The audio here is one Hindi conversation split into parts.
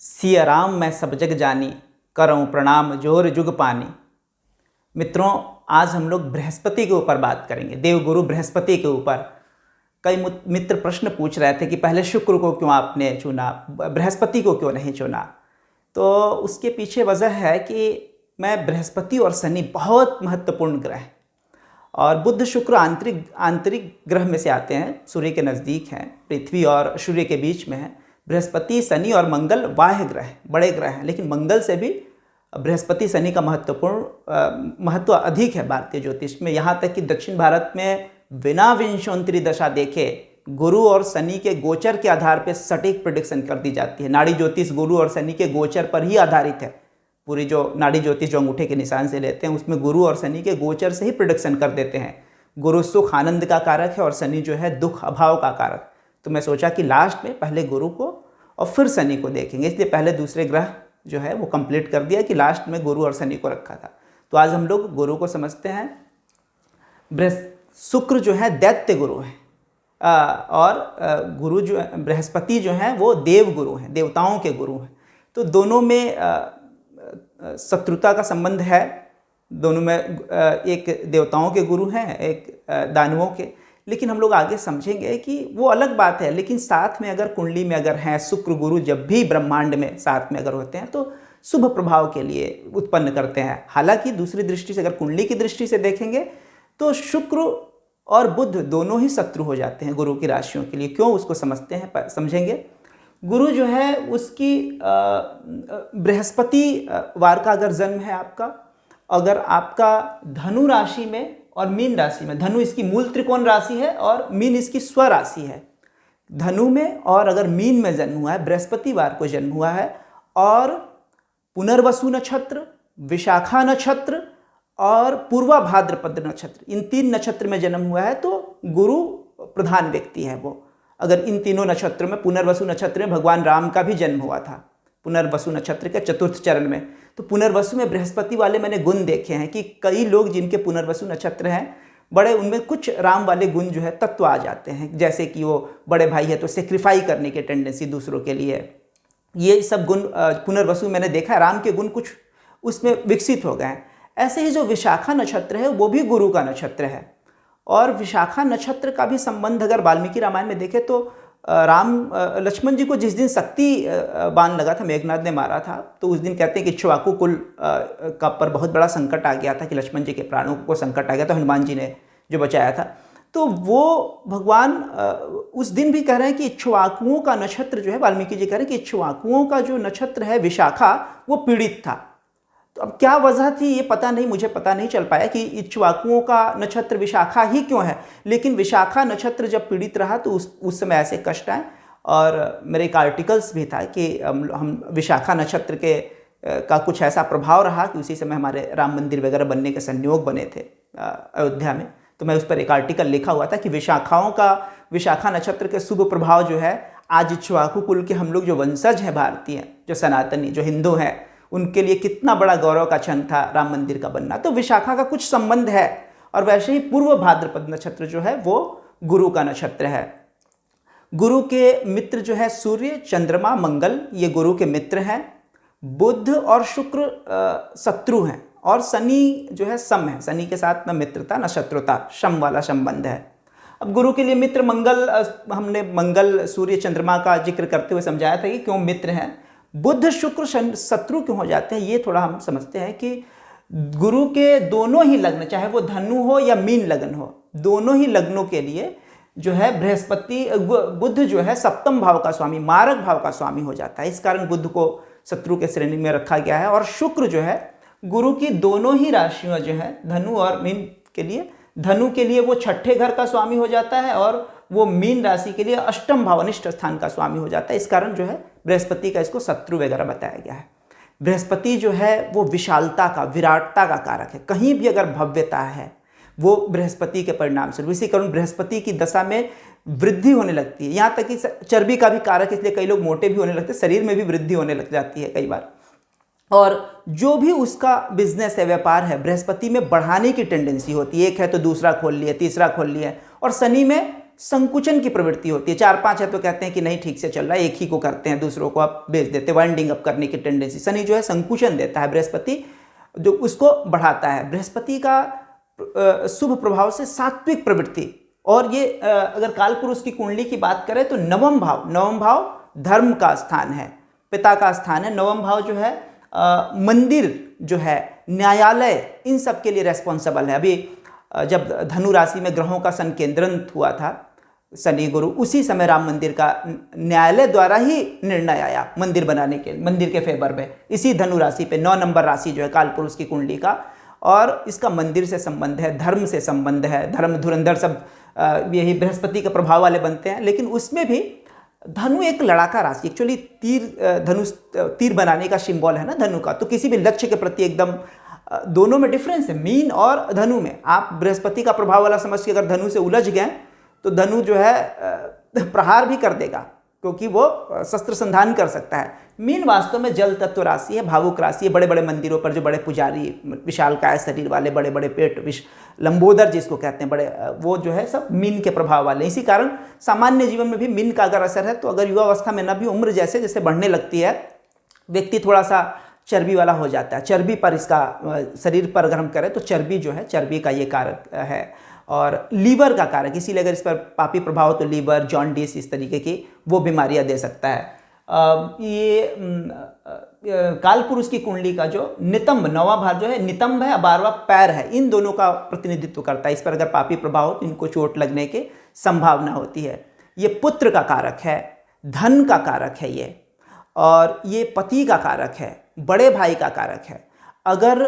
सिया राम मैं सब जग जानी, करऊँ प्रणाम जोर जुग पानी। मित्रों, आज हम लोग बृहस्पति के ऊपर बात करेंगे, देवगुरु बृहस्पति के ऊपर। कई मित्र प्रश्न पूछ रहे थे कि पहले शुक्र को क्यों आपने चुना, बृहस्पति को क्यों नहीं चुना। तो उसके पीछे वजह है कि मैं बृहस्पति और शनि बहुत महत्वपूर्ण ग्रह हैं और बुध शुक्र आंतरिक ग्रह में से आते हैं, सूर्य के नज़दीक हैं, पृथ्वी और सूर्य के बीच में हैं। बृहस्पति, शनि और मंगल बाह्य ग्रह हैं, बड़े ग्रह हैं, लेकिन मंगल से भी बृहस्पति शनि का महत्व अधिक है भारतीय ज्योतिष में। यहाँ तक कि दक्षिण भारत में बिना विंशोत्तरी दशा देखे गुरु और शनि के गोचर के आधार पर सटीक प्रेडिक्शन कर दी जाती है। नाड़ी ज्योतिष गुरु और शनि के गोचर पर ही आधारित है। पूरी जो नाड़ी ज्योतिष जो अंगूठे के निशान से लेते हैं उसमें गुरु और शनि के गोचर से ही प्रेडिक्शन कर देते हैं। गुरु सुख आनंद का कारक है और शनि जो है दुख अभाव का कारक। तो मैं सोचा कि लास्ट में पहले गुरु को और फिर शनि को देखेंगे, इसलिए पहले दूसरे ग्रह जो है वो कंप्लीट कर दिया कि लास्ट में गुरु और शनि को रखा था। तो आज हम लोग गुरु को समझते हैं। शुक्र जो है दैत्य गुरु है और गुरु जो बृहस्पति जो है वो देव गुरु हैं, देवताओं के गुरु हैं। तो दोनों में शत्रुता का संबंध है। दोनों में एक देवताओं के गुरु हैं, एक दानवों के। लेकिन हम लोग आगे समझेंगे कि वो अलग बात है, लेकिन साथ में अगर कुंडली में अगर हैं शुक्र गुरु, जब भी ब्रह्मांड में साथ में अगर होते हैं तो शुभ प्रभाव के लिए उत्पन्न करते हैं। हालांकि दूसरी दृष्टि से अगर कुंडली की दृष्टि से देखेंगे तो शुक्र और बुध दोनों ही शत्रु हो जाते हैं गुरु की राशियों के लिए। क्यों, उसको समझेंगे। गुरु जो है उसकी बृहस्पति वार का अगर जन्म है आपका, अगर आपका धनु राशि में और मीन राशि में, धनु इसकी मूल त्रिकोण राशि है और मीन इसकी स्व राशि है। धनु में और अगर मीन में जन्म हुआ है, बृहस्पतिवार को जन्म हुआ है और पुनर्वसु नक्षत्र, विशाखा नक्षत्र और पूर्वा भाद्रपद नक्षत्र, इन तीन नक्षत्र में जन्म हुआ है तो गुरु प्रधान व्यक्ति है वो। अगर इन तीनों नक्षत्रों में, पुनर्वसु नक्षत्र में भगवान राम का भी जन्म हुआ था, पुनर्वसु नक्षत्र के चतुर्थ चरण में। तो पुनर्वसु में बृहस्पति वाले मैंने गुण देखे हैं कि कई लोग जिनके पुनर्वसु नक्षत्र हैं बड़े, उनमें कुछ राम वाले गुण जो है तत्व आ जाते हैं। जैसे कि वो बड़े भाई है तो सेक्रीफाई करने की टेंडेंसी दूसरों के लिए, ये सब गुण पुनर्वसु मैंने देखा है, राम के गुण कुछ उसमें विकसित हो गए हैं। ऐसे ही जो विशाखा नक्षत्र है वो भी गुरु का नक्षत्र है और विशाखा नक्षत्र का भी संबंध अगर वाल्मीकि रामायण में देखें तो राम लक्ष्मण जी को जिस दिन शक्ति बाण लगा था, मेघनाद ने मारा था, तो उस दिन कहते हैं कि इक्ष्वाकु कुल का पर बहुत बड़ा संकट आ गया था, कि लक्ष्मण जी के प्राणों को संकट आ गया था, हनुमान जी ने जो बचाया था। तो वो भगवान उस दिन भी कह रहे हैं कि इक्ष्वाकुओं का नक्षत्र जो है, वाल्मीकि जी कह रहे हैं कि इक्ष्वाकुओं का जो नक्षत्र है विशाखा वो पीड़ित था। तो अब क्या वजह थी ये पता नहीं, मुझे पता नहीं चल पाया कि इक्ष्वाकुओं का नक्षत्र विशाखा ही क्यों है। लेकिन विशाखा नक्षत्र जब पीड़ित रहा तो उस समय ऐसे कष्ट आए। और मेरे एक आर्टिकल्स भी था कि हम विशाखा नक्षत्र के का कुछ ऐसा प्रभाव रहा कि उसी समय हमारे राम मंदिर वगैरह बनने के संयोग बने थे अयोध्या में। तो मैं उस पर एक आर्टिकल लिखा हुआ था कि विशाखा नक्षत्र के शुभ प्रभाव जो है आज इक्ष्वाकु कुल के हम लोग जो वंशज हैं, भारतीय जो सनातनी जो हिंदू हैं, उनके लिए कितना बड़ा गौरव का क्षण था राम मंदिर का बनना। तो विशाखा का कुछ संबंध है। और वैसे ही पूर्व भाद्रपद नक्षत्र जो है वो गुरु का नक्षत्र है। गुरु के मित्र जो है सूर्य, चंद्रमा, मंगल, ये गुरु के मित्र हैं। बुध और शुक्र शत्रु हैं और शनि जो है सम है। शनि के साथ न मित्रता न शत्रुता, सम वाला संबंध है। अब गुरु के लिए मित्र मंगल, हमने मंगल सूर्य चंद्रमा का जिक्र करते हुए समझाया था कि क्यों मित्र हैं। बुध शुक्र शत्रु क्यों हो जाते हैं ये थोड़ा हम समझते हैं कि गुरु के दोनों ही लग्न, चाहे वो धनु हो या मीन लग्न हो, दोनों ही लग्नों के लिए जो है बुध जो है सप्तम भाव का स्वामी, मारक भाव का स्वामी हो जाता है। इस कारण बुध को शत्रु के श्रेणी में रखा गया है। और शुक्र जो है गुरु की दोनों ही राशियों जो है धनु और मीन के लिए, धनु के लिए वो छठे घर का स्वामी हो जाता है और वो मीन राशि के लिए अष्टम भाव अनिष्ट स्थान का स्वामी हो जाता है। इस कारण जो है बृहस्पति का इसको शत्रु वगैरह बताया गया है। बृहस्पति जो है वो विशालता का, विराटता का कारक है। कहीं भी अगर भव्यता है वो बृहस्पति के परिणाम से, इसी कारण बृहस्पति की दशा में वृद्धि होने लगती है। यहाँ तक कि चर्बी का भी कारक, इसलिए कई लोग मोटे भी होने लगते हैं, शरीर में भी वृद्धि होने लग जाती है कई बार। और जो भी उसका बिजनेस है, व्यापार है, बृहस्पति में बढ़ाने की टेंडेंसी होती है। एक है तो दूसरा खोल लिया, तीसरा खोल लिया। और शनि में संकुचन की प्रवृत्ति होती है। 4-5 है तो कहते हैं कि नहीं ठीक से चल रहा है, एक ही को करते हैं, दूसरों को आप बेच देते, वाइंडिंग अप करने की टेंडेंसी। शनि जो है संकुचन देता है, बृहस्पति जो उसको बढ़ाता है। बृहस्पति का शुभ प्रभाव से सात्विक प्रवृत्ति, और ये अगर कालपुरुष की कुंडली की बात करें तो नवम भाव धर्म का स्थान है, पिता का स्थान है। नवम भाव जो है मंदिर जो है, न्यायालय, इन सब के लिए रेस्पॉन्सिबल है। अभी जब धनु राशि में ग्रहों का संकेंद्रण हुआ था शनि गुरु, उसी समय राम मंदिर का न्यायालय द्वारा ही निर्णय आया मंदिर बनाने के, मंदिर के फेवर में, इसी धनु राशि पे। 9 नंबर राशि जो है कालपुरुष की कुंडली का, और इसका मंदिर से संबंध है, धर्म से संबंध है। धर्म धुरंधर सब यही बृहस्पति के प्रभाव वाले बनते हैं। लेकिन उसमें भी धनु एक लड़ाका राशि, एक्चुअली तीर बनाने का सिंबल है ना धनु का, तो किसी भी लक्ष्य के प्रति एकदम, दोनों में डिफरेंस है, मीन और धनु में। आप बृहस्पति का प्रभाव वाला समझ के अगर धनु से उलझ गए तो धनु जो है प्रहार भी कर देगा, क्योंकि वो शस्त्र संधान कर सकता है। मीन वास्तव में जल तत्व राशि है, भावुक राशि है। बड़े बड़े मंदिरों पर जो बड़े पुजारी, विशालकाय शरीर वाले, बड़े बड़े पेट, लंबोदर जिसको कहते हैं, बड़े, वो जो है सब मीन के प्रभाव वाले। इसी कारण सामान्य जीवन में भी मीन का अगर असर है तो अगर युवावस्था में न भी, उम्र जैसे जैसे बढ़ने लगती है, व्यक्ति थोड़ा सा चर्बी वाला हो जाता है। चर्बी पर इसका, शरीर पर अगर हम करें तो चर्बी जो है, चर्बी का ये कारक है, और लीवर का कारक, इसीलिए अगर इस पर पापी प्रभाव तो लीवर, जॉन्डिस, इस तरीके की वो बीमारियां दे सकता है। ये कालपुरुष की कुंडली का जो नितंब, 9वां भाव जो है नितंब है, 12वां पैर है, इन दोनों का प्रतिनिधित्व करता है। इस पर अगर पापी प्रभाव हो तो इनको चोट लगने की संभावना होती है। ये पुत्र का कारक है, धन का कारक है ये, और ये पति का कारक है, बड़े भाई का कारक है। अगर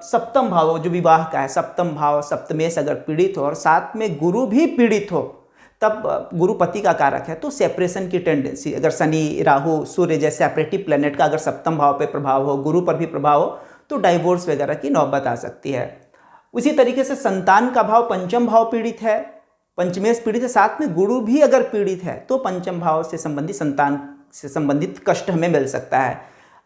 सप्तम भाव जो विवाह का है, सप्तम भाव सप्तमेश अगर पीड़ित हो और साथ में गुरु भी पीड़ित हो, तब गुरुपति का कारक है, तो सेपरेशन की टेंडेंसी, अगर शनि, राहु, सूर्य जैसे सेपरेटिव प्लेनेट का अगर सप्तम भाव पे प्रभाव हो, गुरु पर भी प्रभाव हो, तो डाइवोर्स वगैरह की नौबत आ सकती है। उसी तरीके से संतान का भाव, पंचम भाव पीड़ित है, पंचमेश पीड़ित है, साथ में गुरु भी अगर पीड़ित है तो पंचम भाव से संबंधित, संतान से संबंधित कष्ट हमें मिल सकता है।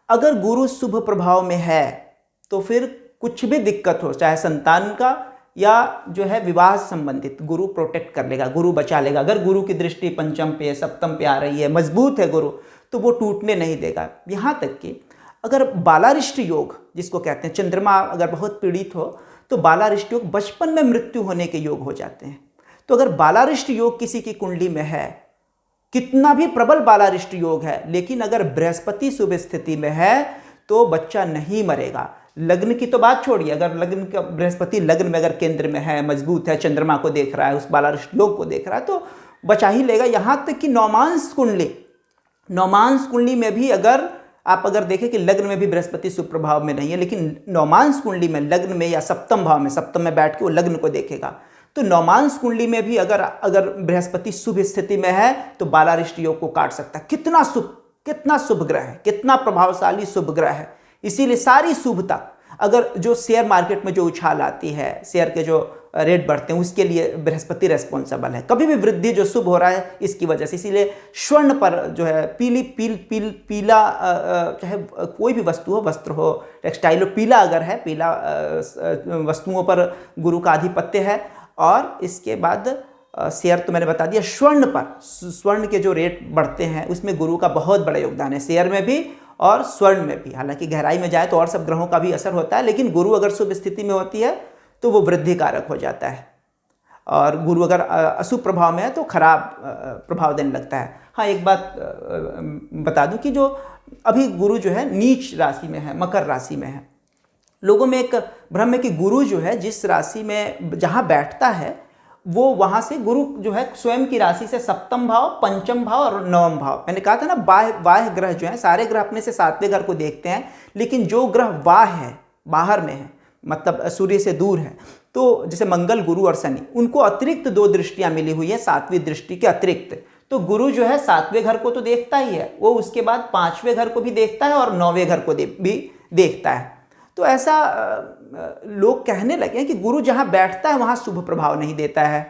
अगर गुरु शुभ प्रभाव में है तो फिर कुछ भी दिक्कत हो, चाहे संतान का या जो है विवाह संबंधित, गुरु प्रोटेक्ट कर लेगा, गुरु बचा लेगा। अगर गुरु की दृष्टि पंचम पे, सप्तम पे आ रही है, मजबूत है गुरु, तो वो टूटने नहीं देगा। यहाँ तक कि अगर बालारिष्ट योग जिसको कहते हैं, चंद्रमा अगर बहुत पीड़ित हो तो बालारिष्ट योग, बचपन में मृत्यु होने के योग हो जाते हैं। तो अगर बालारिष्ट योग किसी की कुंडली में है, कितना भी प्रबल बालारिष्ट योग है, लेकिन अगर बृहस्पति शुभ स्थिति में है तो बच्चा नहीं मरेगा। लग्न की तो बात छोड़िए, अगर लग्न का बृहस्पति लग्न में अगर केंद्र में है, मजबूत है, चंद्रमा को देख रहा है, उस बालारिष्ट योग को देख रहा है, तो बचा ही लेगा। यहाँ तक कि नौमांस कुंडली में भी अगर आप देखें कि लग्न में भी बृहस्पति शुभ प्रभाव में नहीं है, लेकिन नौमांस कुंडली में लग्न में या सप्तम भाव में, सप्तम में बैठ के वो लग्न को देखेगा, तो नौमांस कुंडली में भी अगर बृहस्पति शुभ स्थिति में है तो बालारिष्ट योग को काट सकता है। कितना शुभ ग्रह है, कितना प्रभावशाली शुभ ग्रह है। इसीलिए सारी शुभता, अगर जो शेयर मार्केट में जो उछाल आती है, शेयर के जो रेट बढ़ते हैं, उसके लिए बृहस्पति रेस्पॉन्सिबल है। कभी भी वृद्धि जो शुभ हो रहा है इसकी वजह से। इसीलिए स्वर्ण पर जो है पीला, चाहे कोई भी वस्तु हो, वस्त्र हो, टेक्सटाइल हो, पीला अगर है, पीला वस्तुओं पर गुरु का आधिपत्य है। और इसके बाद शेयर तो मैंने बता दिया। स्वर्ण के जो रेट बढ़ते हैं उसमें गुरु का बहुत बड़ा योगदान है, शेयर में भी और स्वर्ण में भी। हालांकि गहराई में जाए तो और सब ग्रहों का भी असर होता है, लेकिन गुरु अगर शुभ स्थिति में होती है तो वो वृद्धि कारक हो जाता है, और गुरु अगर अशुभ प्रभाव में है तो खराब प्रभाव देने लगता है। हाँ, एक बात बता दूं कि जो अभी गुरु जो है नीच राशि में है, मकर राशि में है, लोगों में एक भ्रम है कि गुरु जो है जिस राशि में जहाँ बैठता है वो वहाँ से गुरु जो है स्वयं की राशि से सप्तम भाव, पंचम भाव और नवम भाव, मैंने कहा था ना, बाह्य ग्रह जो है, सारे ग्रह अपने से सातवें घर को देखते हैं, लेकिन जो ग्रह बाह्य है, बाहर में है, मतलब सूर्य से दूर है, तो जैसे मंगल, गुरु और शनि, उनको अतिरिक्त 2 दृष्टियाँ मिली हुई है, 7वीं दृष्टि के अतिरिक्त। तो गुरु जो है 7वें घर को तो देखता ही है, वो उसके बाद 5वें घर को भी देखता है और 9वें घर को भी देखता है। तो ऐसा लोग कहने लगे हैं कि गुरु जहाँ बैठता है वहाँ शुभ प्रभाव नहीं देता है,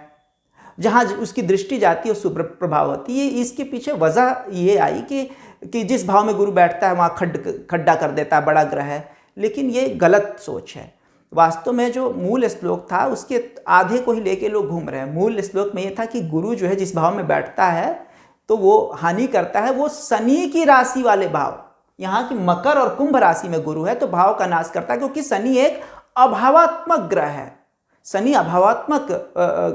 जहाँ उसकी दृष्टि जाती है शुभ प्रभाव होती है। इसके पीछे वजह ये आई कि जिस भाव में गुरु बैठता है वहाँ खड्डा कर देता है, बड़ा ग्रह है। लेकिन ये गलत सोच है। वास्तव में जो मूल श्लोक था उसके आधे को ही लेके लोग घूम रहे हैं। मूल श्लोक में ये था कि गुरु जो है जिस भाव में बैठता है तो वो हानि करता है, वो शनि की राशि वाले भाव, यहाँ की मकर और कुंभ राशि में गुरु है तो भाव का नाश करता है, क्योंकि शनि एक अभावात्मक ग्रह है। शनि अभावात्मक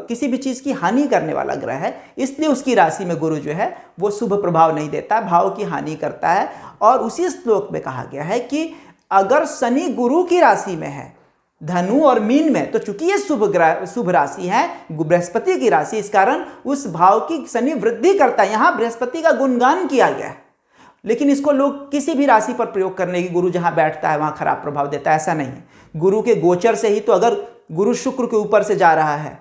किसी भी चीज की हानि करने वाला ग्रह है, इसलिए उसकी राशि में गुरु जो है वो शुभ प्रभाव नहीं देता, भाव की हानि करता है। और उसी श्लोक में कहा गया है कि अगर शनि गुरु की राशि में है, धनु और मीन में, तो चूंकि ये शुभ राशि है, बृहस्पति की राशि, इस कारण उस भाव की शनि वृद्धि करता है। यहां बृहस्पति का गुणगान किया गया है, लेकिन इसको लोग किसी भी राशि पर प्रयोग करने की, गुरु जहां बैठता है वहां खराब प्रभाव देता है, ऐसा नहीं है। गुरु के गोचर से ही तो, अगर गुरु शुक्र के ऊपर से जा रहा है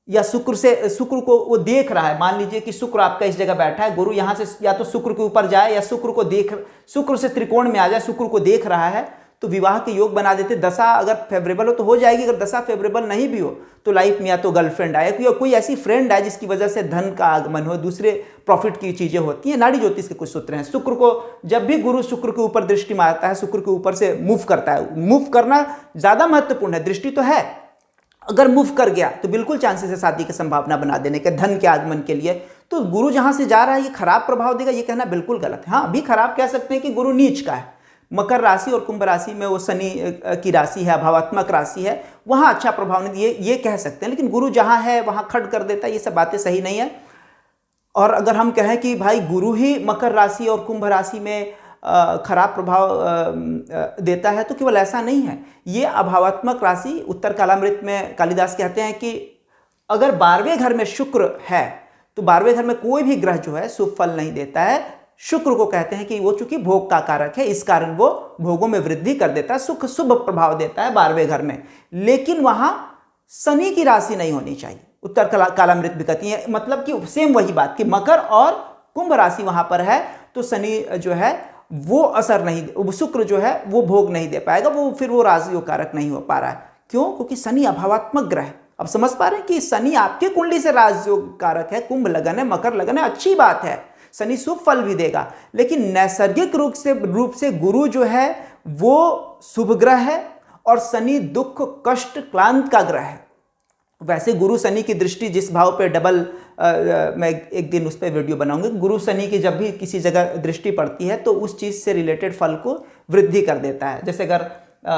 या शुक्र को वो देख रहा है, मान लीजिए कि शुक्र आपका इस जगह बैठा है, गुरु यहां से या तो शुक्र के ऊपर जाए या शुक्र से त्रिकोण में आ जाए, शुक्र को देख रहा है तो विवाह के योग बना देते। दशा अगर फेवरेबल हो तो हो जाएगी, अगर दशा फेवरेबल नहीं भी हो तो लाइफ में या तो गर्लफ्रेंड आए या कोई ऐसी फ्रेंड आए जिसकी वजह से धन का आगमन हो, दूसरे प्रॉफिट की चीजें होती हैं। नाड़ी ज्योतिष के कुछ सूत्र हैं। शुक्र को जब भी गुरु शुक्र के ऊपर दृष्टि मारता है, शुक्र के ऊपर से मूव करता है, मूव करना ज्यादा महत्वपूर्ण है, दृष्टि तो है, अगर मूव कर गया तो बिल्कुल चांसेस है शादी की संभावना बना देने के, धन के आगमन के लिए। तो गुरु जहां से जा रहा है ये खराब प्रभाव देगा, ये कहना बिल्कुल गलत है। हाँ, अभी खराब कह सकते हैं कि गुरु नीच का है, मकर राशि और कुंभ राशि में वो शनि की राशि है, अभावात्मक राशि है, वहां अच्छा प्रभाव नहीं, ये कह सकते हैं। लेकिन गुरु जहां है वहां खड़ कर देता है, ये सब बातें सही नहीं है। और अगर हम कहें कि भाई गुरु ही मकर राशि और कुंभ राशि में खराब प्रभाव देता है, तो केवल ऐसा नहीं है। ये अभावात्मक राशि, उत्तर कालामृत में कालिदास कहते हैं कि अगर 12वें घर में शुक्र है तो 12वें घर में कोई भी ग्रह जो है शुभ फल नहीं देता है। शुक्र को कहते हैं कि वो चूंकि भोग का कारक है, इस कारण वो भोगों में वृद्धि कर देता है, सुख शुभ प्रभाव देता है 12वें घर में। लेकिन वहां शनि की राशि नहीं होनी चाहिए, उत्तर कालामृत भी कहती है। मतलब कि सेम वही बात कि मकर और कुंभ राशि वहां पर है तो शनि जो है वो असर नहीं, शुक्र जो है वो भोग नहीं दे पाएगा, वो फिर वो राजयोग कारक नहीं हो पा रहा है। क्यों? क्योंकि शनि अभावात्मक ग्रह है। अब समझ पा रहे हैं कि शनि आपकी कुंडली से राजयोग कारक है, कुंभ लगन है, मकर लगन है, अच्छी बात है, शनि शुभ फल भी देगा। लेकिन नैसर्गिक रूप से गुरु जो है वो शुभ ग्रह है और शनि दुख कष्ट क्लांत का ग्रह है। वैसे गुरु शनि की दृष्टि जिस भाव पे डबल, मैं एक दिन उस पर वीडियो बनाऊंगा, गुरु शनि की जब भी किसी जगह दृष्टि पड़ती है तो उस चीज से रिलेटेड फल को वृद्धि कर देता है। जैसे अगर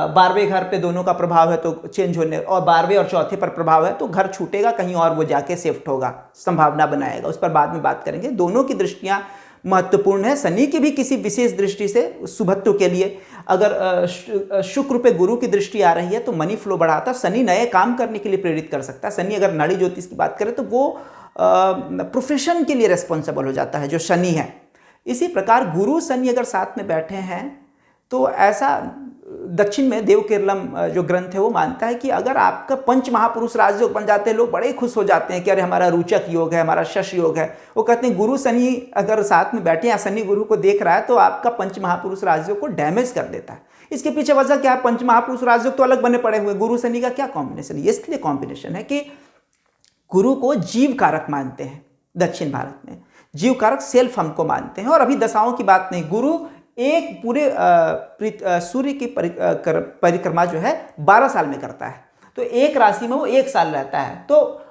12वें घर पे दोनों का प्रभाव है तो चेंज होने, और 12वें और चौथे पर प्रभाव है तो घर छूटेगा, कहीं और वो जाके शिफ्ट होगा, संभावना बनाएगा, उस पर बाद में बात करेंगे। दोनों की दृष्टियां महत्वपूर्ण है। शनि की भी किसी विशेष दृष्टि से शुभत्व के लिए, अगर शुक्र पे गुरु की दृष्टि आ रही है तो मनी फ्लो बढ़ाता, शनि नए काम करने के लिए प्रेरित कर सकता है। शनि अगर नाड़ी ज्योतिष की बात करें तो वो प्रोफेशन के लिए रेस्पॉन्सिबल हो जाता है जो शनि है। इसी प्रकार गुरु शनि अगर साथ में बैठे हैं तो ऐसा दक्षिण में देव केरलम जो ग्रंथ है वो मानता है कि अगर आपका पंच महापुरुष राजयोग बन जाते हैं, लोग बड़े खुश हो जाते हैं कि अरे हमारा रोचक योग है, हमारा शश योग है। वो कहते हैं गुरु शनि अगर साथ में बैठे या शनि गुरु को देख रहा है तो आपका पंच महापुरुष राजयोग को डैमेज कर देता है। इसके पीछे वजह क्या है? पंच महापुरुष राजयोग तो अलग बने पड़े हुए, गुरु शनि का क्या कॉम्बिनेशन है? इसलिए कॉम्बिनेशन है कि गुरु को जीव कारक मानते हैं दक्षिण भारत में, जीव कारक सेल्फ हमको मानते हैं। और अभी दशाओं की बात नहीं, गुरु एक पूरे सूर्य की परिक्रमा जो है 12 साल में करता है, तो एक राशि में वो 1 साल रहता है। तो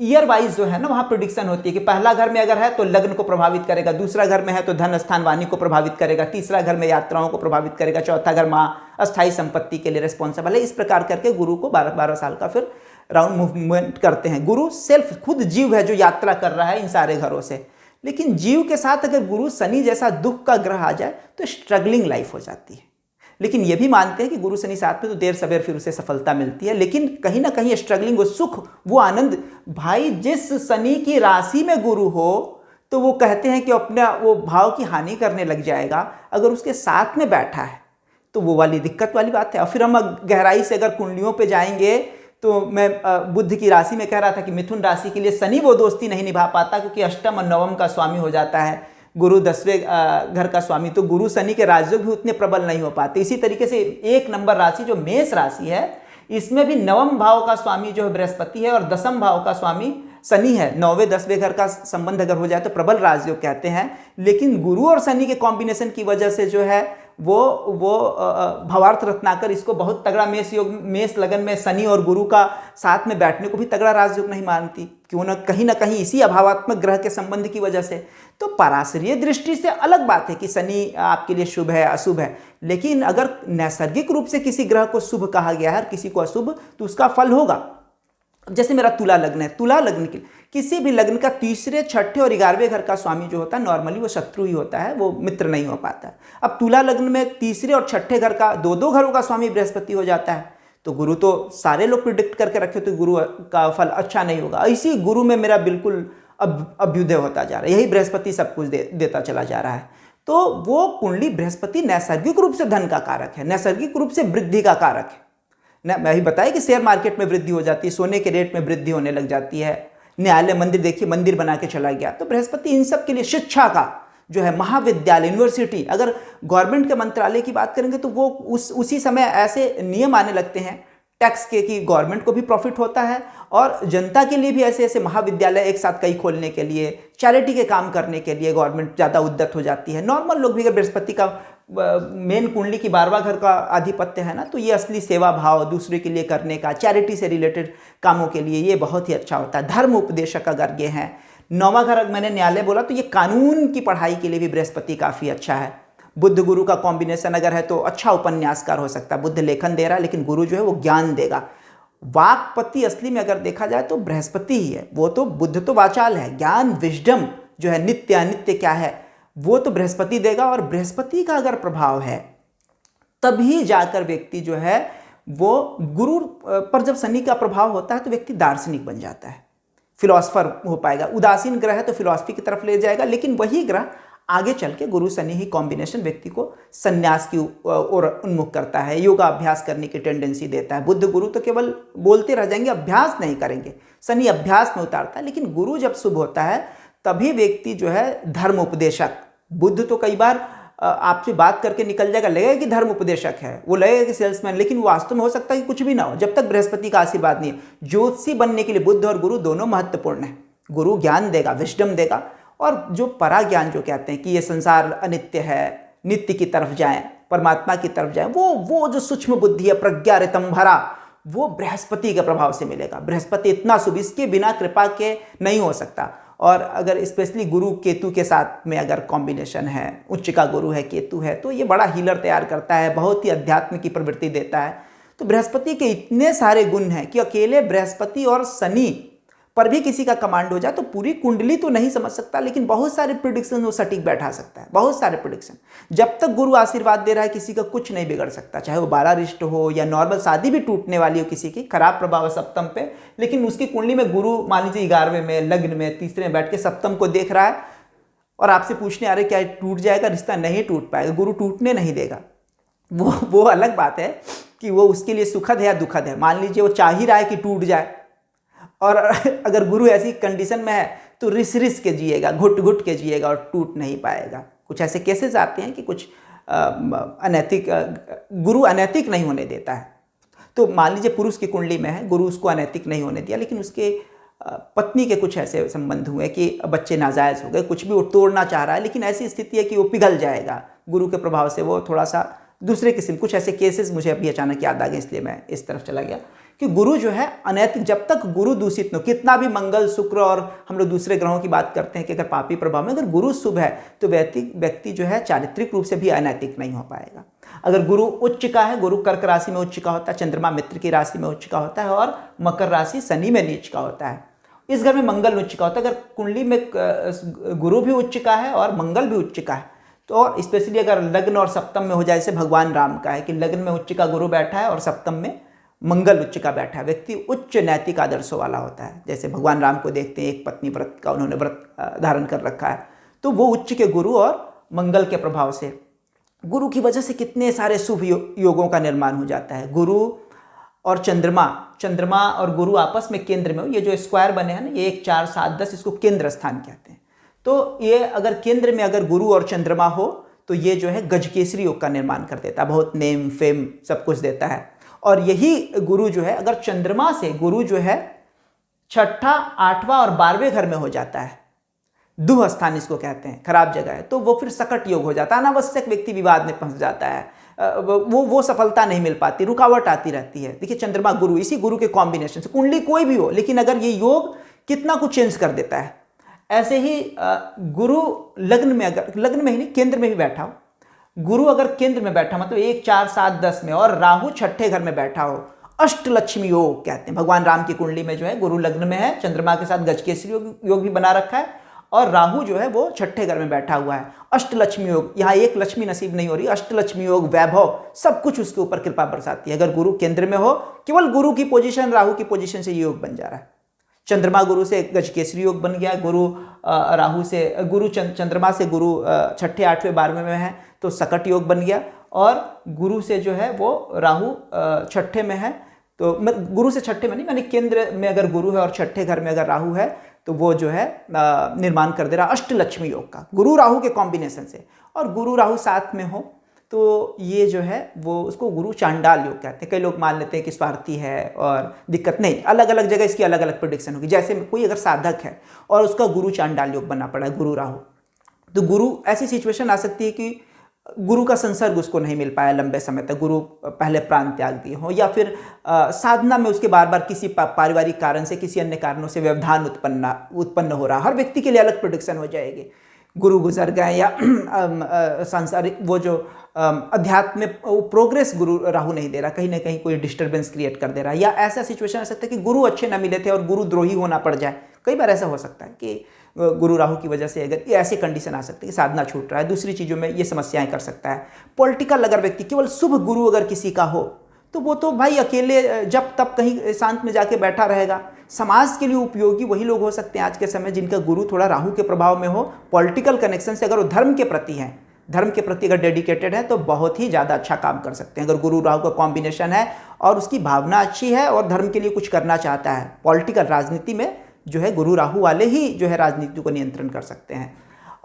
ईयर वाइज जो है ना वहां प्रिडिक्शन होती है कि पहला घर में अगर है तो लग्न को प्रभावित करेगा, दूसरा घर में है तो धन स्थान वाणी को प्रभावित करेगा, तीसरा घर में यात्राओं को प्रभावित करेगा, चौथा घर मां अस्थायी संपत्ति के लिए रिस्पॉन्सिबल है। इस प्रकार करके गुरु को 12 साल का फिर राउंड मूवमेंट करते हैं। गुरु सेल्फ खुद जीव है जो यात्रा कर रहा है इन सारे घरों से। लेकिन जीव के साथ अगर गुरु शनि जैसा दुख का ग्रह आ जाए तो स्ट्रगलिंग लाइफ हो जाती है। लेकिन यह भी मानते हैं कि गुरु शनि साथ में तो देर सवेर फिर उसे सफलता मिलती है, लेकिन कहीं ना कहीं स्ट्रगलिंग, वो सुख, वो आनंद, भाई जिस शनि की राशि में गुरु हो तो वो कहते हैं कि अपना वो भाव की हानि करने लग जाएगा। अगर उसके साथ में बैठा है तो वो वाली दिक्कत वाली बात है। और फिर हम गहराई से अगर कुंडलियों पे जाएंगे तो मैं बुध की राशि में कह रहा था कि मिथुन राशि के लिए शनि वो दोस्ती नहीं निभा पाता क्योंकि अष्टम और नवम का स्वामी हो जाता है, गुरु 10वें घर का स्वामी, तो गुरु शनि के राजयोग भी उतने प्रबल नहीं हो पाते। इसी तरीके से 1 नंबर राशि जो मेष राशि है, इसमें भी नवम भाव का स्वामी जो है बृहस्पति है और 10म भाव का स्वामी शनि है, 9वें 10वें घर का संबंध अगर हो जाए तो प्रबल राजयोग कहते हैं, लेकिन गुरु और शनि के कॉम्बिनेशन की वजह से जो है वो भवार्थ रत्नाकर इसको बहुत तगड़ा मेष योग, मेष लगन में शनि और गुरु का साथ में बैठने को भी तगड़ा राजयोग नहीं मानती, क्यों ना कहीं इसी अभावात्मक ग्रह के संबंध की वजह से। तो पराशरीय दृष्टि से अलग बात है कि शनि आपके लिए शुभ है अशुभ है, लेकिन अगर नैसर्गिक रूप से किसी ग्रह को शुभ कहा गया है और किसी को अशुभ, तो उसका फल होगा। जैसे मेरा तुला लग्न है, तुला लग्न के किसी भी लग्न का तीसरे, छठे और 11वें घर का स्वामी जो होता है नॉर्मली वो शत्रु ही होता है, वो मित्र नहीं हो पाता है। अब तुला लग्न में तीसरे और छठे घर का दो घरों का स्वामी बृहस्पति हो जाता है, तो गुरु तो सारे लोग प्रिडिक्ट करके रखे तो गुरु का फल अच्छा नहीं होगा। इसी गुरु में मेरा बिल्कुल अभ्युदय होता जा रहा है, यही बृहस्पति सब कुछ देता चला जा रहा है। तो वो कुंडली बृहस्पति नैसर्गिक रूप से धन का कारक है, नैसर्गिक रूप से वृद्धि का कारक है ना। मैं ही बताया कि शेयर मार्केट में वृद्धि हो जाती है, सोने के रेट में वृद्धि होने लग जाती है, न्यायालय मंदिर देखिए मंदिर बना के चला गया। तो बृहस्पति इन सब के लिए, शिक्षा का जो है महाविद्यालय, यूनिवर्सिटी, अगर गवर्नमेंट के मंत्रालय की बात करेंगे तो वो उसी समय ऐसे नियम आने लगते हैं टैक्स के कि गवर्नमेंट को भी प्रॉफिट होता है और जनता के लिए भी ऐसे ऐसे महाविद्यालय एक साथ कई खोलने के लिए, चैरिटी के काम करने के लिए गवर्नमेंट ज़्यादा उद्यत हो जाती है। नॉर्मल लोग भी, अगर बृहस्पति का मेन कुंडली की 12वां घर का आधिपत्य है ना, तो ये असली सेवा भाव दूसरे के लिए करने का, चैरिटी से रिलेटेड कामों के लिए ये बहुत ही अच्छा होता है। धर्म उपदेशक अगर ये हैं, 9वां घर मैंने न्यायालय बोला तो ये कानून की पढ़ाई के लिए भी बृहस्पति काफ़ी अच्छा है। बुद्ध गुरु का कॉम्बिनेशन अगर है तो अच्छा उपन्यासकार हो सकता है। बुद्ध लेखन दे रहा है लेकिन गुरु जो है वो ज्ञान देगा। वाक्पति असली में अगर देखा जाए तो बृहस्पति ही है, वो तो बुद्ध तो वाचाल है, ज्ञान विजडम जो है नित्य अनित्य क्या है वो तो बृहस्पति देगा। और बृहस्पति का अगर प्रभाव है तभी जाकर व्यक्ति जो है वो गुरु पर, जब शनि का प्रभाव होता है तो व्यक्ति दार्शनिक बन जाता है, फिलोसफर हो पाएगा। उदासीन ग्रह है तो फिलॉसफी की तरफ ले जाएगा, लेकिन वही ग्रह आगे चल के गुरु शनि ही कॉम्बिनेशन व्यक्ति को संन्यास की ओर उन्मुख करता है, योगा अभ्यास करने की टेंडेंसी देता है। बुद्ध गुरु तो केवल बोलते रह जाएंगे, अभ्यास नहीं करेंगे, शनि अभ्यास में उतारता है। लेकिन गुरु जब शुभ होता है तभी व्यक्ति जो है धर्म उपदेशक, बुद्ध तो कई बार आपसे बात करके निकल जाएगा, लगेगा कि धर्म उपदेशक है, वो लगेगा कि सेल्समैन, लेकिन वो वास्तव में हो सकता है कि कुछ भी ना हो जब तक बृहस्पति का आशीर्वाद नहीं है। ज्योतिषी बनने के लिए बुद्ध और गुरु दोनों महत्वपूर्ण है। गुरु ज्ञान देगा, विजडम देगा, और जो परा ज्ञान जो कहते हैं कि ये संसार अनित्य है, नित्य की तरफ जाएं, परमात्मा की तरफ जाएं, वो जो सूक्ष्म बुद्धि है, प्रज्ञा ऋतंभरा, वो बृहस्पति के प्रभाव से मिलेगा। बृहस्पति इतना शुभ, इसके बिना कृपा के नहीं हो सकता। और अगर स्पेशली गुरु केतु के साथ में अगर कॉम्बिनेशन है, उच्च का गुरु है, केतु है, तो ये बड़ा हीलर तैयार करता है, बहुत ही अध्यात्म की प्रवृत्ति देता है। तो बृहस्पति के इतने सारे गुण हैं कि अकेले बृहस्पति और शनि पर भी किसी का कमांड हो जाए तो पूरी कुंडली तो नहीं समझ सकता, लेकिन बहुत सारे प्रिडिक्शन वो सटीक बैठा सकता है, बहुत सारे प्रिडिक्शन। जब तक गुरु आशीर्वाद दे रहा है किसी का कुछ नहीं बिगड़ सकता, चाहे वो 12 रिष्ट हो या नॉर्मल शादी भी टूटने वाली हो किसी की, खराब प्रभाव है सप्तम पे, लेकिन उसकी कुंडली में गुरु मान लीजिए 11वें में, लग्न में, तीसरे में बैठ के सप्तम को देख रहा है और आपसे पूछने आ रहे क्या टूट जाएगा रिश्ता? नहीं टूट पाएगा, गुरु टूटने नहीं देगा। वो अलग बात है कि वो उसके लिए सुखद है या दुखद है। मान लीजिए वो चाह ही रहा है कि टूट जाए, और अगर गुरु ऐसी कंडीशन में है तो रिस के जिएगा, घुट के जिएगा और टूट नहीं पाएगा। कुछ ऐसे केसेस आते हैं कि कुछ अनैतिक, गुरु अनैतिक नहीं होने देता है। तो मान लीजिए पुरुष की कुंडली में है, गुरु उसको अनैतिक नहीं होने दिया, लेकिन उसके पत्नी के कुछ ऐसे संबंध हुए कि बच्चे नाजायज़ हो गए, कुछ भी वो तोड़ना चाह रहा है, लेकिन ऐसी स्थिति है कि वो पिघल जाएगा गुरु के प्रभाव से, वो थोड़ा सा दूसरे किस्म, कुछ ऐसे केसेस मुझे अभी अचानक याद आ गए, इसलिए मैं इस तरफ चला गया कि गुरु जो है अनैतिक, जब तक गुरु दूषित न हो, कितना भी मंगल शुक्र और हम लोग दूसरे ग्रहों की बात करते हैं कि अगर पापी प्रभाव में अगर गुरु शुभ है तो व्यक्ति जो है चारित्रिक रूप से भी अनैतिक नहीं हो पाएगा। अगर गुरु उच्च का है, गुरु कर्क राशि में उच्च का होता है, चंद्रमा मित्र की राशि में उच्च का होता है और मकर राशि शनि में नीच का होता है। इस घर में मंगल उच्च का होता है। अगर कुंडली में गुरु भी उच्च का है और मंगल भी उच्च का है, तो और स्पेशली अगर लग्न और सप्तम में हो जाए, जैसे भगवान राम का है कि लग्न में उच्च का गुरु बैठा है और सप्तम में मंगल उच्च का बैठा है, व्यक्ति उच्च नैतिक आदर्शों वाला होता है। जैसे भगवान राम को देखते हैं, एक पत्नी व्रत का उन्होंने व्रत धारण कर रखा है, तो वो उच्च के गुरु और मंगल के प्रभाव से, गुरु की वजह से कितने सारे शुभ योगों का निर्माण हो जाता है। गुरु और चंद्रमा और गुरु आपस में केंद्र में हो, ये जो स्क्वायर बने हैं ना, ये 1 4 7 10, इसको केंद्र स्थान कहते हैं। तो ये अगर केंद्र में अगर गुरु और चंद्रमा हो तो ये जो है गजकेसरी योग का निर्माण कर देता है, बहुत नेम फेम सब कुछ देता है। और यही गुरु जो है, अगर चंद्रमा से गुरु जो है छठा, आठवां और 12वें घर में हो जाता है, दुह स्थान इसको कहते हैं, खराब जगह है, तो वो फिर सकट योग हो जाता है, अनावश्यक व्यक्ति विवाद में फंस जाता है, वो सफलता नहीं मिल पाती, रुकावट आती रहती है। देखिए चंद्रमा गुरु, इसी गुरु के कॉम्बिनेशन से कुंडली कोई भी हो, लेकिन अगर ये योग कितना कुछ चेंज कर देता है। ऐसे ही गुरु लग्न में, अगर लग्न में ही नहीं केंद्र में भी बैठा हो, गुरु अगर केंद्र में बैठा मतलब 1, 4, 7, 10 में, और राहु छठे घर में बैठा हो, अष्टलक्ष्मी योग कहते हैं। भगवान राम की कुंडली में जो है गुरु लग्न में है, चंद्रमा के साथ गजकेसरी योग भी बना रखा है, और राहु जो है वो छठे घर में बैठा हुआ है। अष्टलक्ष्मी योग, यहाँ एक लक्ष्मी नसीब नहीं हो रही, अष्टलक्ष्मी योग, वैभव, सब कुछ उसके ऊपर कृपा बरसाती है। अगर गुरु केंद्र में हो, केवल गुरु की पोजीशन, राहु की पोजीशन से ये योग बन जा रहा है। चंद्रमा गुरु से गजकेसरी योग बन गया, गुरु राहु से, गुरु चंद्रमा से गुरु छठे, 8वें, 12वें में है तो सकट योग बन गया, और गुरु से जो है वो राहु छठे में है, तो गुरु से छठे में नहीं, यानी केंद्र में अगर गुरु है और छठे घर में अगर राहु है, तो वो जो है निर्माण कर दे रहा अष्टलक्ष्मी योग का, गुरु राहु के कॉम्बिनेशन से। और गुरु राहु साथ में हो तो ये जो है वो उसको गुरु चांडाल योग कहते हैं। कई लोग मान लेते हैं कि स्वार्थी है और दिक्कत नहीं, अलग अलग जगह इसकी अलग अलग प्रेडिक्शन होगी। जैसे कोई अगर साधक है और उसका गुरु चांडाल योग बनना पड़ा है, गुरु राहु, तो गुरु ऐसी सिचुएशन आ सकती है कि गुरु का संसर्ग उसको नहीं मिल पाया लंबे समय तक, गुरु पहले प्राण त्याग दिए हो, या फिर साधना में उसके बार बार किसी पारिवारिक कारण से, किसी अन्य कारणों से व्यवधान उत्पन्न हो रहा। हर व्यक्ति के लिए अलग प्रेडिक्शन हो जाएगी। गुरु गुजर गए या सांसारिक वो जो अध्यात्म में प्रोग्रेस गुरु राहु नहीं दे रहा, कहीं ना कहीं कोई डिस्टर्बेंस क्रिएट कर दे रहा है, या ऐसा सिचुएशन आ सकता है कि गुरु अच्छे ना मिले थे और गुरु द्रोही होना पड़ जाए। कई बार ऐसा हो सकता है कि गुरु राहु की वजह से अगर ऐसी कंडीशन आ सकती है कि साधना छूट रहा है, दूसरी चीज़ों में ये समस्याएं कर सकता है। पॉलिटिकल अगर व्यक्ति, केवल शुभ गुरु अगर किसी का हो तो वो तो भाई अकेले जब तब कहीं शांत में जाके बैठा रहेगा। समाज के लिए उपयोगी वही लोग हो सकते हैं आज के समय जिनका गुरु थोड़ा राहु के प्रभाव में हो, पॉलिटिकल कनेक्शन से, अगर वो धर्म के प्रति हैं, धर्म के प्रति अगर डेडिकेटेड है तो बहुत ही ज़्यादा अच्छा काम कर सकते हैं। अगर गुरु राहु का कॉम्बिनेशन है और उसकी भावना अच्छी है और धर्म के लिए कुछ करना चाहता है, पॉलिटिकल राजनीति में जो है गुरु राहु वाले ही जो है राजनीति को नियंत्रण कर सकते हैं।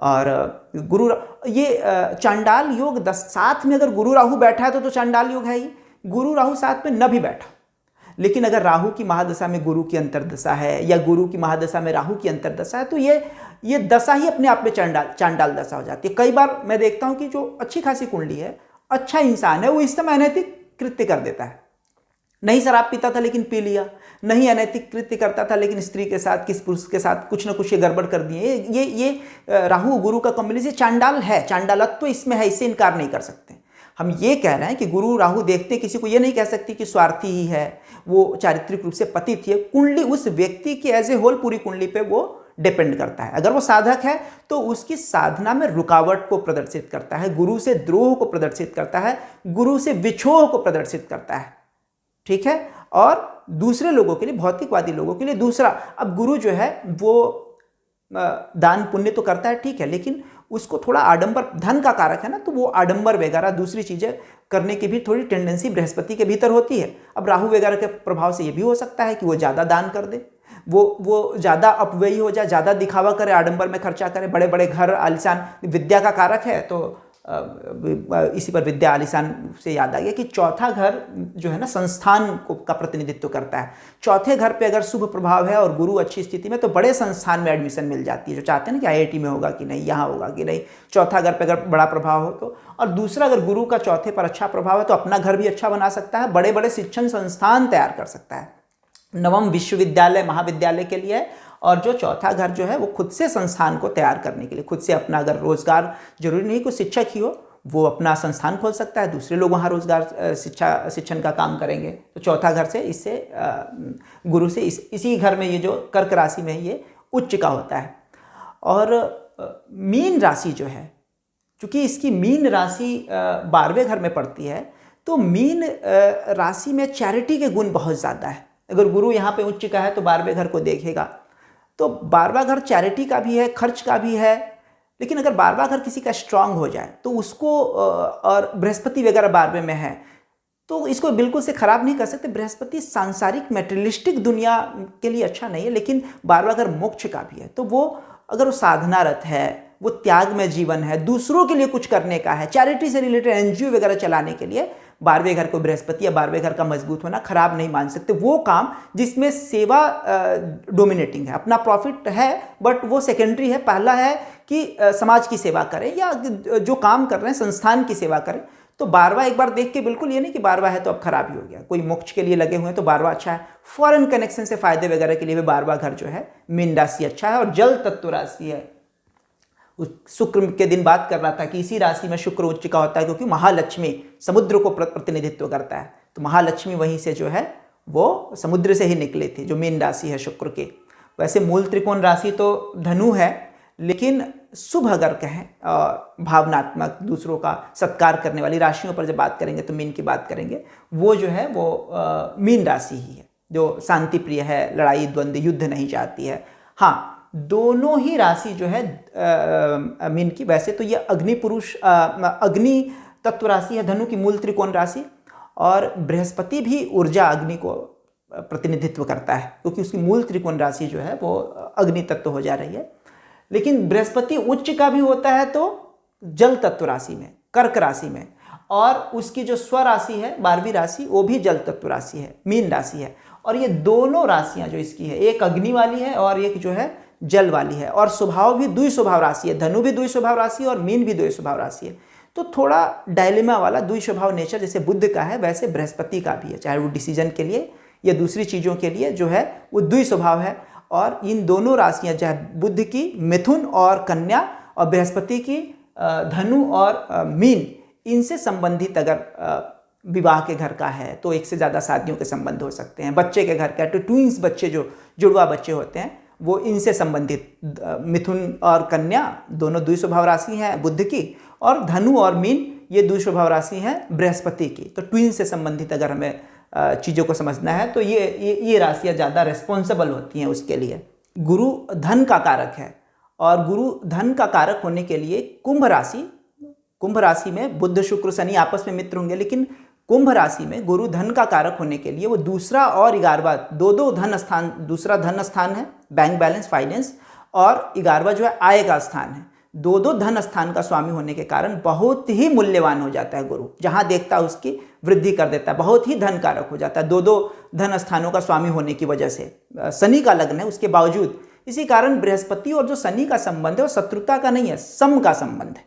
और गुरु ये चांडाल योग 10 साथ में अगर गुरु राहु बैठा है तो चांडाल योग है ही। गुरु राहु साथ में न भी बैठा, लेकिन अगर राहु की महादशा में गुरु की अंतर्दशा है या गुरु की महादशा में राहु की अंतर्दशा है तो ये दशा ही अपने आप में चांडाल दशा हो जाती है। कई बार मैं देखता हूं कि जो अच्छी खासी कुंडली है, अच्छा इंसान है, वो इस समय अनैतिक कृत्य कर देता है। नहीं शराब पीता था लेकिन पी लिया, नहीं अनैतिक कृत्य करता था लेकिन स्त्री के साथ, किस पुरुष के साथ कुछ ना कुछ ये गड़बड़ कर दिए। ये राहु गुरु का कॉम्बिनेशन चांडाल है, चांडालत्व तो इसमें है, इससे इनकार नहीं कर सकते। हम ये कह रहे हैं कि गुरु राहु देखते किसी को ये नहीं कह सकते कि स्वार्थी ही है, वो चारित्रिक रूप से पतित है। कुंडली उस व्यक्ति की एज ए होल पूरी कुंडली पे वो डिपेंड करता है। अगर वो साधक है तो उसकी साधना में रुकावट को प्रदर्शित करता है, गुरु से द्रोह को प्रदर्शित करता है, गुरु से विछोह को प्रदर्शित करता है, ठीक है। और दूसरे लोगों के लिए, भौतिकवादी लोगों के लिए दूसरा, अब गुरु जो है वो दान पुण्य तो करता है, ठीक है, लेकिन उसको थोड़ा आडंबर, धन का कारक है ना, तो वो आडंबर वगैरह दूसरी चीजें करने की भी थोड़ी टेंडेंसी बृहस्पति के भीतर होती है। अब राहु वगैरह के प्रभाव से ये भी हो सकता है कि वो ज़्यादा दान कर दे, वो ज़्यादा अपव्ययी हो जाए, ज़्यादा दिखावा करे, आडंबर में खर्चा करे, बड़े बड़े घर आलिशान। विद्या का कारक है तो इसी पर विद्या आलिशान से याद आ गया कि चौथा घर जो है ना संस्थान का प्रतिनिधित्व करता है। चौथे घर पे अगर शुभ प्रभाव है और गुरु अच्छी स्थिति में तो बड़े संस्थान में एडमिशन मिल जाती है। जो चाहते हैं ना कि आईआईटी में होगा कि नहीं, यहाँ होगा कि नहीं, चौथा घर पे अगर बड़ा प्रभाव हो तो। और दूसरा, अगर गुरु का चौथे पर अच्छा प्रभाव है तो अपना घर भी अच्छा बना सकता है, बड़े बड़े शिक्षण संस्थान तैयार कर सकता है। नवम विश्वविद्यालय महाविद्यालय के लिए। और जो चौथा घर जो है वो खुद से संस्थान को तैयार करने के लिए, खुद से अपना, अगर रोजगार, जरूरी नहीं कोई शिक्षक ही हो, वो अपना संस्थान खोल सकता है, दूसरे लोग वहाँ रोजगार शिक्षण का काम करेंगे। तो चौथा घर से, इससे गुरु से इसी घर में ये जो कर्क राशि में ये उच्च का होता है। और मीन राशि जो है, चूंकि इसकी मीन राशि 12वें घर में पड़ती है, तो मीन राशि में चैरिटी के गुण बहुत ज़्यादा है। अगर गुरु यहाँ पे उच्च का है तो 12वें घर को देखेगा, तो 12वां घर चैरिटी का भी है, खर्च का भी है। लेकिन अगर 12वां घर किसी का स्ट्रांग हो जाए तो उसको, और बृहस्पति वगैरह 12वें में है, तो इसको बिल्कुल से खराब नहीं कर सकते। बृहस्पति सांसारिक मेटेरियलिस्टिक दुनिया के लिए अच्छा नहीं है, लेकिन 12वां घर मोक्ष का भी है। तो वो अगर वो साधनारत है, वो त्याग में जीवन है, दूसरों के लिए कुछ करने का है, चैरिटी से रिलेटेड एनजीओ वगैरह चलाने के लिए 12वें घर को बृहस्पति या 12वें घर का मजबूत होना खराब नहीं मान सकते। वो काम जिसमें सेवा डोमिनेटिंग है, अपना प्रॉफिट है बट वो सेकेंडरी है, पहला है कि समाज की सेवा करें या जो काम कर रहे हैं संस्थान की सेवा करें। तो 12वां एक बार देख के बिल्कुल ये नहीं कि 12वां है तो अब खराब ही हो गया, कोई मोक्ष के लिए लगे हुए हैं तो 12वां अच्छा है, फॉरेन कनेक्शन से फायदे वगैरह के लिए भी 12वां घर जो है मीन राशि अच्छा है और जल तत्व राशि है। शुक्र के दिन बात कर रहा था कि इसी राशि में शुक्र उच्च का होता है क्योंकि महालक्ष्मी समुद्र को प्रतिनिधित्व करता है, तो महालक्ष्मी वहीं से जो है वो समुद्र से ही निकली थी, जो मीन राशि है शुक्र की। वैसे मूल त्रिकोण राशि तो धनु है, लेकिन शुभ अगर कहें भावनात्मक दूसरों का सत्कार करने वाली राशियों पर जब बात करेंगे तो मीन की बात करेंगे, वो जो है वो मीन राशि ही है जो शांति प्रिय है, लड़ाई द्वंद्व युद्ध नहीं चाहती है। हाँ, दोनों ही राशि जो है मीन की, वैसे तो ये अग्नि पुरुष अग्नि तत्व राशि है धनु की मूल त्रिकोण राशि, और बृहस्पति भी ऊर्जा अग्नि को प्रतिनिधित्व करता है क्योंकि उसकी मूल त्रिकोण राशि जो है वो अग्नि तत्व हो जा रही है। लेकिन बृहस्पति उच्च का भी होता है तो जल तत्व राशि में, कर्क राशि में, और उसकी जो स्वराशि है 12वीं राशि वो भी जल तत्व राशि है, मीन राशि है। और ये दोनों राशियां जो इसकी है, एक अग्नि वाली है और एक जो है जल वाली है, और स्वभाव भी द्वि स्वभाव राशि है, धनु भी द्वि स्वभाव राशि है और मीन भी द्वि स्वभाव राशि है। तो थोड़ा डायलेमा वाला द्वि स्वभाव नेचर जैसे बुध का है वैसे बृहस्पति का भी है, चाहे वो डिसीजन के लिए या दूसरी चीज़ों के लिए जो है वो द्वि स्वभाव है। और इन दोनों राशियां चाहे बुध की मिथुन और कन्या और बृहस्पति की धनु और मीन, इनसे संबंधित अगर विवाह के घर का है तो एक से ज़्यादा शादियों के संबंध हो सकते हैं। बच्चे के घर का तो ट्विंस बच्चे जो जुड़वा बच्चे होते हैं वो इनसे संबंधित, मिथुन और कन्या दोनों द्वि स्वभाव राशि हैं बुध की, और धनु और मीन ये द्वि स्वभाव राशि हैं बृहस्पति की। तो ट्विन से संबंधित अगर हमें चीज़ों को समझना है तो ये राशियाँ ज़्यादा रिस्पॉन्सिबल होती हैं उसके लिए। गुरु धन का कारक है और गुरु धन का कारक होने के लिए कुंभ राशि में बुध शुक्र शनि आपस में मित्र होंगे, लेकिन कुंभ राशि में गुरु धन का कारक होने के लिए वो दूसरा और 11वां दो धन स्थान, दूसरा धन स्थान है बैंक बैलेंस फाइनेंस, और 11वां जो है आय का स्थान है। दो धन स्थान का स्वामी होने के कारण बहुत ही मूल्यवान हो जाता है गुरु, जहां देखता है उसकी वृद्धि कर देता है, बहुत ही धन कारक हो जाता है दो धन स्थानों का स्वामी होने की वजह से। शनि का लग्न है उसके बावजूद, इसी कारण बृहस्पति और जो शनि का संबंध है वो शत्रुता का नहीं है, सम का संबंध है।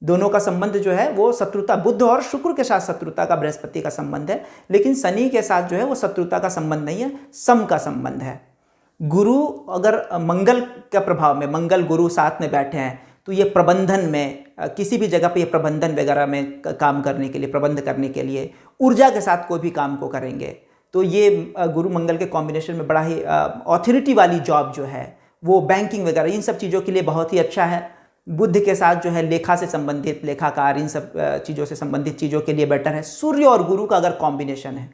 दोनों का संबंध जो है वो शत्रुता, बुध और शुक्र के साथ शत्रुता का बृहस्पति का संबंध है, लेकिन शनि के साथ जो है वो शत्रुता का संबंध नहीं है, सम का संबंध है। गुरु अगर मंगल के प्रभाव में, मंगल गुरु साथ में बैठे हैं तो ये प्रबंधन में, किसी भी जगह पे ये प्रबंधन वगैरह में काम करने के लिए, प्रबंध करने के लिए, ऊर्जा के साथ कोई भी काम को करेंगे तो ये गुरु मंगल के कॉम्बिनेशन में बड़ा ही ऑथोरिटी वाली जॉब जो है वो बैंकिंग वगैरह इन सब चीज़ों के लिए बहुत ही अच्छा है। बुध के साथ जो है लेखा से संबंधित, लेखाकार, इन सब चीज़ों से संबंधित चीज़ों के लिए बेटर है। सूर्य और गुरु का अगर कॉम्बिनेशन है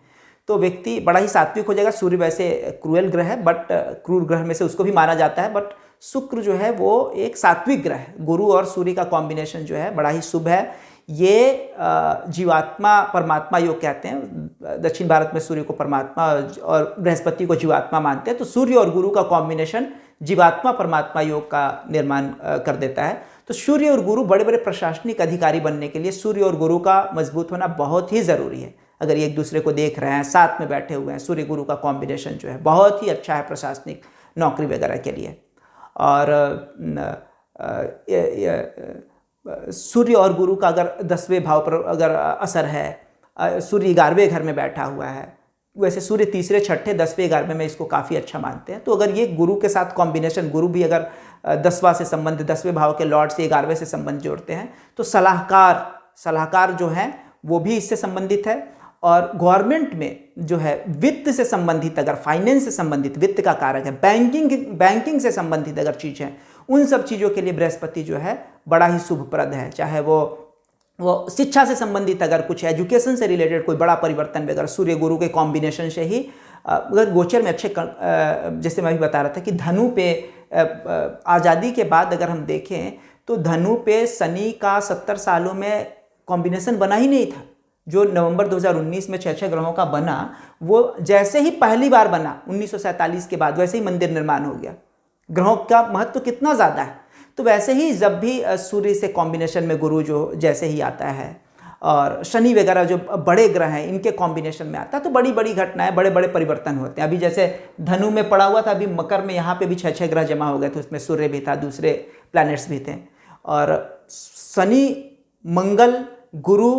तो व्यक्ति बड़ा ही सात्विक हो जाएगा। सूर्य वैसे क्रूएल ग्रह है, बट क्रूर ग्रह में से उसको भी माना जाता है, बट शुक्र जो है वो एक सात्विक ग्रह है। गुरु और सूर्य का कॉम्बिनेशन जो है बड़ा ही शुभ है। ये जीवात्मा परमात्मा योग कहते हैं, दक्षिण भारत में सूर्य को परमात्मा और बृहस्पति को जीवात्मा मानते हैं, तो सूर्य और गुरु का कॉम्बिनेशन जीवात्मा परमात्मा योग का निर्माण कर देता है। तो सूर्य और गुरु बड़े बड़े प्रशासनिक अधिकारी बनने के लिए सूर्य और गुरु का मजबूत होना बहुत ही ज़रूरी है। अगर ये एक दूसरे को देख रहे हैं, साथ में बैठे हुए हैं, सूर्य गुरु का कॉम्बिनेशन जो है बहुत ही अच्छा है प्रशासनिक नौकरी वगैरह के लिए। और सूर्य और गुरु का अगर 10वें भाव पर अगर असर है, सूर्य 11वें घर में बैठा हुआ है, वैसे सूर्य तीसरे, छठे, 10वें, 11वें में इसको काफ़ी अच्छा मानते हैं। तो अगर ये गुरु के साथ कॉम्बिनेशन, गुरु भी अगर 10वां से संबंध, 10वें भाव के लॉर्ड से 11वें से संबंध जोड़ते हैं तो सलाहकार जो हैं वो भी इससे संबंधित है। और गवर्नमेंट में जो है वित्त से संबंधित, अगर फाइनेंस से संबंधित, वित्त का कारक है, बैंकिंग से संबंधित अगर चीज़ है, उन सब चीज़ों के लिए बृहस्पति जो है बड़ा ही शुभप्रद है। चाहे वो शिक्षा से संबंधित अगर कुछ है, एजुकेशन से रिलेटेड कोई बड़ा परिवर्तन वगैरह, सूर्य गुरु के कॉम्बिनेशन से ही अगर गोचर में अच्छे, जैसे मैं भी बता रहा था कि धनु पे आज़ादी के बाद अगर हम देखें तो धनु पे शनि का 70 सालों में कॉम्बिनेशन बना ही नहीं था। जो नवंबर 2019 में 6 ग्रहों का बना, वो जैसे ही पहली बार बना 1947 के बाद, वैसे ही मंदिर निर्माण हो गया। ग्रहों का महत्व तो कितना ज़्यादा है। तो वैसे ही जब भी सूर्य से कॉम्बिनेशन में गुरु जो जैसे ही आता है और शनि वगैरह जो बड़े ग्रह हैं इनके कॉम्बिनेशन में आता है तो बड़ी बड़ी घटनाएं, बड़े बड़े परिवर्तन होते हैं। अभी जैसे धनु में पड़ा हुआ था, अभी मकर में यहाँ पे भी 6 ग्रह जमा हो गए थे, उसमें सूर्य भी था, दूसरे प्लैनेट्स भी थे। और शनि, मंगल, गुरु,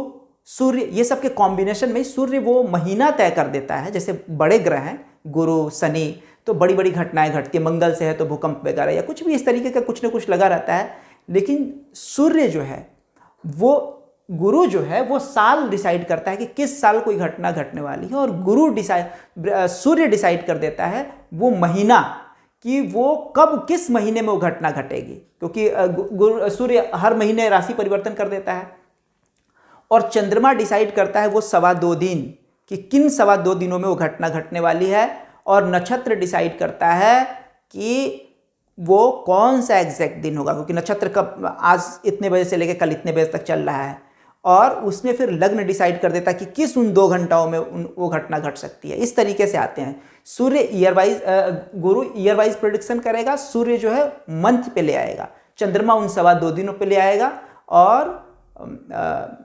सूर्य, ये सब के कॉम्बिनेशन में सूर्य वो महीना तय कर देता है। जैसे बड़े ग्रह हैं गुरु, शनि, तो बड़ी बड़ी घटनाएं घटती है। मंगल से है तो भूकंप वगैरह या कुछ भी इस तरीके का कुछ ना कुछ लगा रहता है। लेकिन सूर्य जो है वो, गुरु जो है वो साल डिसाइड करता है कि किस साल कोई घटना घटने वाली है, और सूर्य डिसाइड कर देता है वो महीना कि वो कब, किस महीने में वो घटना घटेगी, क्योंकि सूर्य हर महीने राशि परिवर्तन कर देता है। और चंद्रमा डिसाइड करता है वो 2.25 दिन कि किन 2.25 दिनों में वो घटना घटने वाली है। और नक्षत्र डिसाइड करता है कि वो कौन सा एग्जैक्ट दिन होगा, क्योंकि नक्षत्र कब, आज इतने बजे से लेकर कल इतने बजे तक चल रहा है। और उसमें फिर लग्न डिसाइड कर देता है कि किस उन 2 घंटाओं में वो घटना घट सकती है। इस तरीके से आते हैं। सूर्य ईयर वाइज, गुरु ईयर वाइज प्रेडिक्शन करेगा, सूर्य जो है मंथ पे ले आएगा, चंद्रमा उन 2.25 दिनों पे ले आएगा, और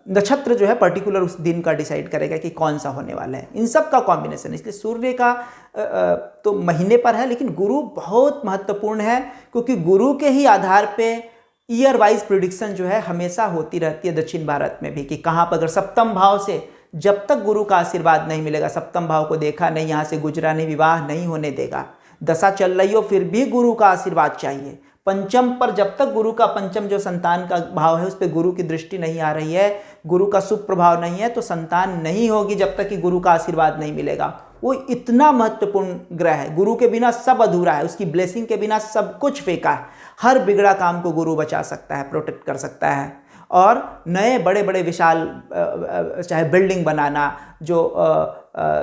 नक्षत्र जो है पर्टिकुलर उस दिन का डिसाइड करेगा कि कौन सा होने वाला है। इन सब का कॉम्बिनेशन, इसलिए सूर्य का तो महीने पर है, लेकिन गुरु बहुत महत्वपूर्ण है, क्योंकि गुरु के ही आधार पे ईयर वाइज प्रिडिक्शन जो है हमेशा होती रहती है दक्षिण भारत में भी, कि कहाँ पर अगर सप्तम भाव से जब तक गुरु का आशीर्वाद नहीं मिलेगा, सप्तम भाव को देखा नहीं, यहाँ से गुजरा नहीं, विवाह नहीं होने देगा, दशा चल रही हो फिर भी गुरु का आशीर्वाद चाहिए। पंचम पर जब तक गुरु का, पंचम जो संतान का भाव है उस पर गुरु की दृष्टि नहीं आ रही है, गुरु का शुभ प्रभाव नहीं है, तो संतान नहीं होगी जब तक कि गुरु का आशीर्वाद नहीं मिलेगा। वो इतना महत्वपूर्ण ग्रह है, गुरु के बिना सब अधूरा है, उसकी ब्लेसिंग के बिना सब कुछ फेंका है। हर बिगड़ा काम को गुरु बचा सकता है, प्रोटेक्ट कर सकता है। और नए बड़े बड़े विशाल, चाहे बिल्डिंग बनाना, जो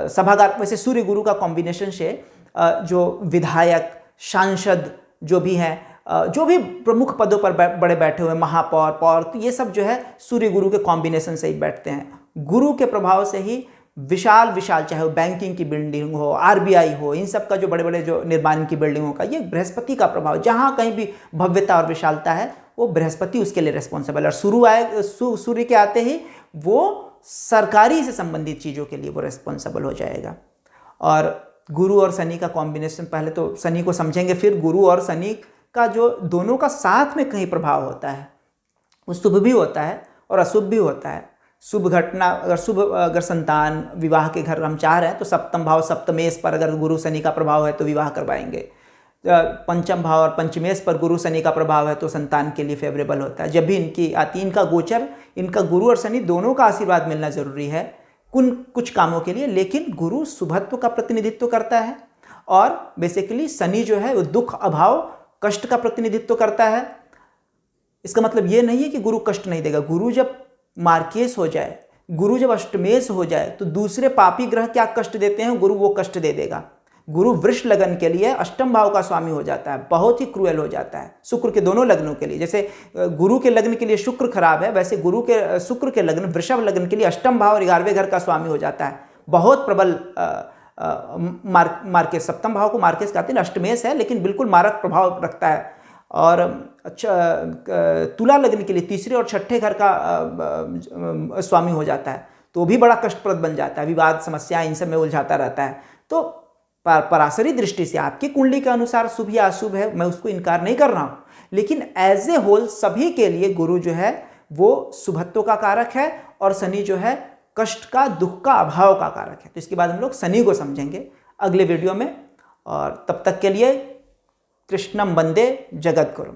सभागार, वैसे सूर्य गुरु का कॉम्बिनेशन से जो विधायक, सांसद जो भी हैं, जो भी प्रमुख पदों पर बड़े बैठे हुए, महापौर, पौर, तो ये सब जो है सूर्य गुरु के कॉम्बिनेशन से ही बैठते हैं। गुरु के प्रभाव से ही विशाल विशाल, चाहे वो बैंकिंग की बिल्डिंग हो, आरबीआई हो, इन सब का जो बड़े बड़े जो निर्माण की बिल्डिंगों का, ये बृहस्पति का प्रभाव, जहाँ कहीं भी भव्यता और विशालता है वो बृहस्पति उसके लिए रिस्पॉन्सिबल है। और सूर्य के आते ही वो सरकारी से संबंधित चीज़ों के लिए वो रिस्पॉन्सिबल हो जाएगा। और गुरु और शनि का कॉम्बिनेशन, पहले तो शनि को समझेंगे, फिर गुरु और शनि का जो दोनों का साथ में कहीं प्रभाव होता है, वो शुभ भी होता है और अशुभ भी होता है। शुभ घटना, अगर संतान, विवाह के घर हम चाह रहे हैं तो सप्तम भाव, सप्तमेश पर अगर गुरु शनि का प्रभाव है तो विवाह करवाएंगे। पंचम भाव और पंचमेश पर गुरु शनि का प्रभाव है तो संतान के लिए फेवरेबल होता है। जब भी इनकी आती, इनका गोचर, इनका गुरु और शनि दोनों का आशीर्वाद मिलना जरूरी है कुछ कामों के लिए। लेकिन गुरु शुभत्व का प्रतिनिधित्व करता है, और बेसिकली शनि जो है वो दुख, अभाव, कष्ट का प्रतिनिधित्व करता है। इसका मतलब ये नहीं है कि गुरु कष्ट नहीं देगा। गुरु जब मार्केश हो जाए, गुरु जब अष्टमेश हो जाए, तो दूसरे पापी ग्रह क्या कष्ट देते हैं, गुरु वो कष्ट दे देगा। गुरु वृष लगन के लिए अष्टम भाव का स्वामी हो जाता है, बहुत ही क्रूएल हो जाता है। शुक्र के दोनों लग्नों के लिए, जैसे गुरु के लग्न के लिए शुक्र खराब है, वैसे शुक्र के लग्न, वृषभ लग्न के लिए अष्टम भाव और 11वें घर का स्वामी हो जाता है। बहुत प्रबल मार्केश, सप्तम भाव को मार्केश कहते हैं, अष्टमेश है लेकिन बिल्कुल मारक प्रभाव रखता है। और तुला लग्न के लिए तीसरे और छठे घर का स्वामी हो जाता है, तो भी बड़ा कष्टप्रद बन जाता है, विवाद, समस्या, इन सब में उलझाता रहता है। तो पराशरी दृष्टि से आपकी कुंडली के अनुसार शुभ या अशुभ है, मैं उसको इनकार नहीं कर रहा हूँ, लेकिन एज ए होल सभी के लिए गुरु जो है वो शुभत्व का कारक है, और शनि जो है कष्ट का, दुख का, अभाव का कारक है। तो इसके बाद हम लोग शनि को समझेंगे अगले वीडियो में, और तब तक के लिए कृष्णम वंदे जगद्गुरुम।